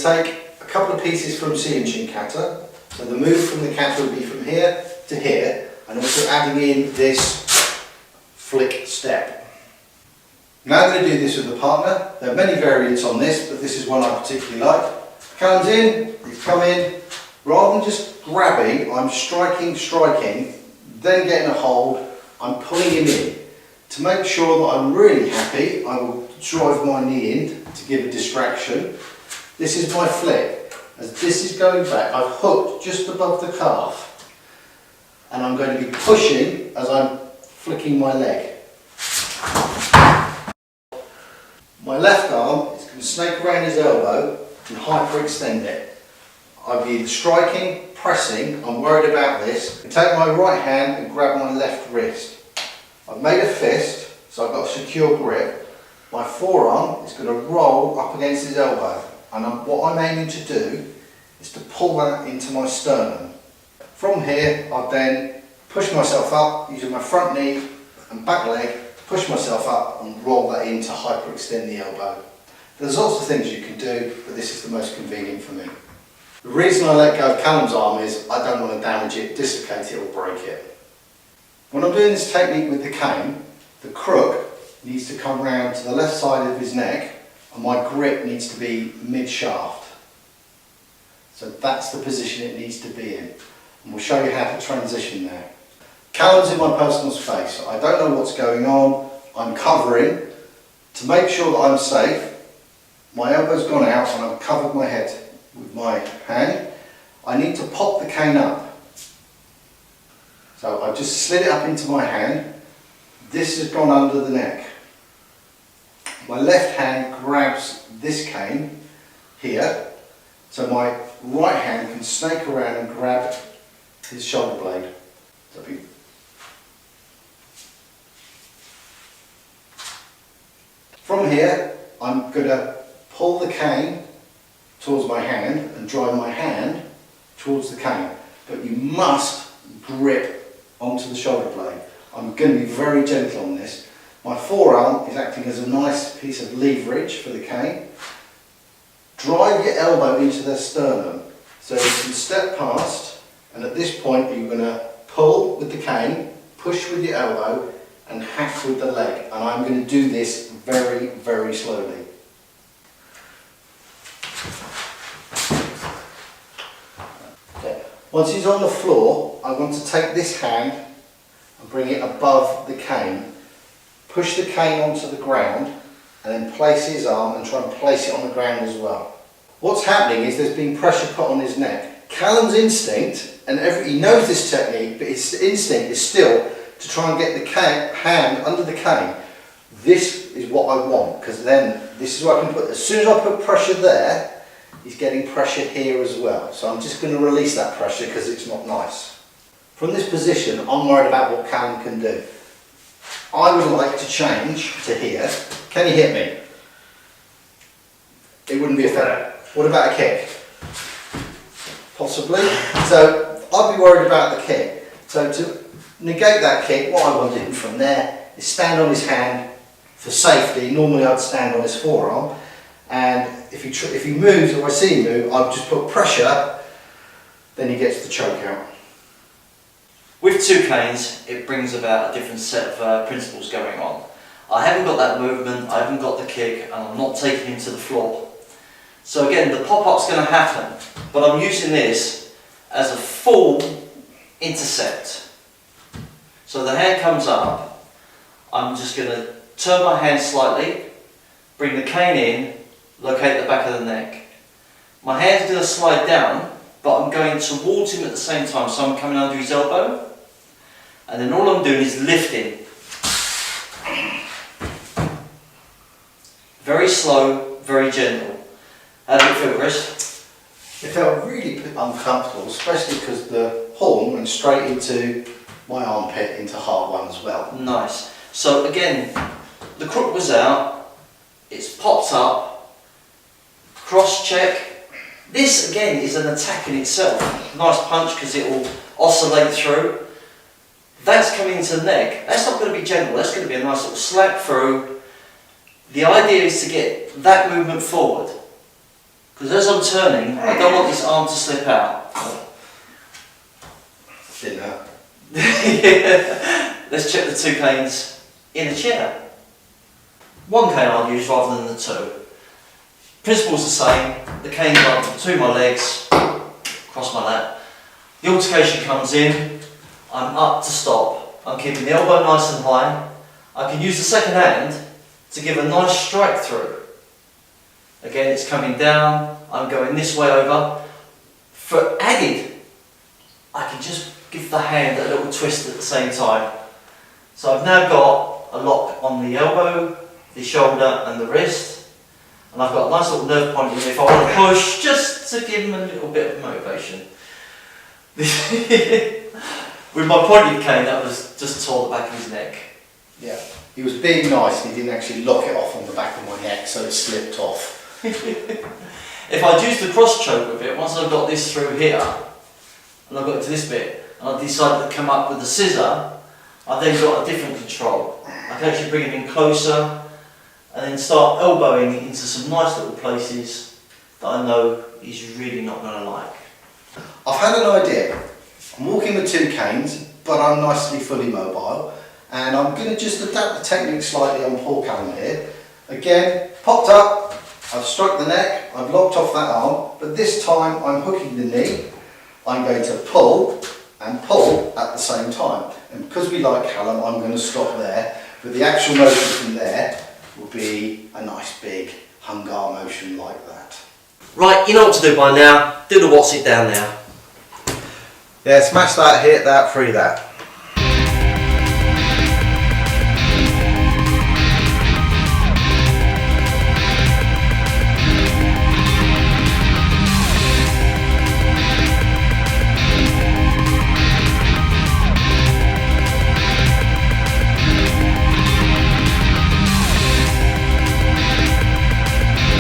take a couple of pieces from Seinshin kata. So the move from the kata will be from here to here, and also adding in this flick step. Now I'm going to do this with the partner. There are many variants on this, but this is one I particularly like. Callum's in, he's come in. Rather than just grabbing, I'm striking, then getting a hold, I'm pulling him in. To make sure that I'm really happy, I will drive my knee in to give a distraction. This is my flick. As this is going back, I've hooked just above the calf, and I'm going to be pushing as I'm flicking my leg. My left arm is going to snake around his elbow and hyperextend it. I'll be either striking, pressing, I'm worried about this. I take my right hand and grab my left wrist. I've made a fist, so I've got a secure grip. My forearm is going to roll up against his elbow, and what I'm aiming to do is to pull that into my sternum. From here, I then push myself up using my front knee and back leg, push myself up and roll that in to hyperextend the elbow. There's lots of things you can do, but this is the most convenient for me. The reason I let go of Callum's arm is I don't want to damage it, dislocate it or break it. When I'm doing this technique with the cane, the crook needs to come round to the left side of his neck and my grip needs to be mid-shaft. So that's the position it needs to be in. And we'll show you how to transition there. Callum's in my personal space. I don't know what's going on. I'm covering. To make sure that I'm safe, my elbow's gone out and I've covered my head with my hand. I need to pop the cane up. So I've just slid it up into my hand. This has gone under the neck. My left hand grabs this cane here, so my right hand can snake around and grab his shoulder blade. So from here, I'm going to pull the cane towards my hand and drive my hand towards the cane. But you must grip onto the shoulder blade. I'm going to be very gentle on this. My forearm is acting as a nice piece of leverage for the cane. Drive your elbow into the sternum so you can step past, and at this point you're going to pull with the cane, push with your elbow and hack with the leg, and I'm going to do this very, very slowly. Okay. Once he's on the floor, I want to take this hand and bring it above the cane, push the cane onto the ground and then place his arm and try and place it on the ground as well. What's happening is there's been pressure put on his neck. Callum's instinct, and he knows this technique, but his instinct is still to try and get the hand under the cane. This is what I want, because then this is what I can put. As soon as I put pressure there, he's getting pressure here as well. So I'm just going to release that pressure because it's not nice. From this position, I'm worried about what Callum can do. I would like to change to here. Can you hit me? It wouldn't be effective. What about a kick? Possibly. So I'd be worried about the kick. So to negate that kick, what I want him from there is stand on his hand for safety. Normally I'd stand on his forearm, and if he moves or I see him move, I'll just put pressure, then he gets the choke out. With two canes, it brings about a different set of principles going on. I haven't got that movement, I haven't got the kick, and I'm not taking him to the floor. So again, the pop-up's going to happen, but I'm using this as a full intercept. So the hand comes up, I'm just going to turn my hand slightly, bring the cane in, locate the back of the neck. My hand's going to slide down, but I'm going towards him at the same time, so I'm coming under his elbow. And then all I'm doing is lifting. Very slow, very gentle. How did it feel, Chris? It felt really uncomfortable, especially because the horn went straight into my armpit, into heart one as well. Nice. So again, the crook was out, it's popped up, cross check. This again is an attack in itself. Nice punch because it will oscillate through. That's coming into the neck. That's not going to be gentle, that's going to be a nice little slap through. The idea is to get that movement forward. Because as I'm turning, I don't want this arm to slip out. Didn't hurt. Yeah. Let's check the 2 canes in a chair. 1 cane I'll use rather than the 2. Principle's the same. The canes are between my legs, across my lap. The altercation comes in, I'm up to stop. I'm keeping the elbow nice and high. I can use the second hand to give a nice strike through. Again, it's coming down, I'm going this way over. For added, I can just give the hand a little twist at the same time. So I've now got a lock on the elbow, the shoulder and the wrist. And I've got a nice little nerve point here if I want to push, just to give him a little bit of motivation. With my pointed cane, that was just tore the back of his neck. Yeah. He was being nice and he didn't actually lock it off on the back of my neck, so it slipped off. If I'd used the cross choke with it, once I've got this through here, and I've got to this bit, and I decided to come up with the scissor, I've then got a different control. I can actually bring him in closer, and then start elbowing it into some nice little places that I know he's really not going to like. I've had an idea. I'm walking with 2 canes, but I'm nicely fully mobile, and I'm going to just adapt the technique slightly on Paul Callum here. Again, popped up, I've struck the neck, I've locked off that arm, but this time I'm hooking the knee. I'm going to pull and pull at the same time. And because we like Callum, I'm going to stop there, but the actual motion from there will be a nice big hungar motion like that. Right, you know what to do by now. Do the what's it down now. Yeah, smash that, hit that, free that.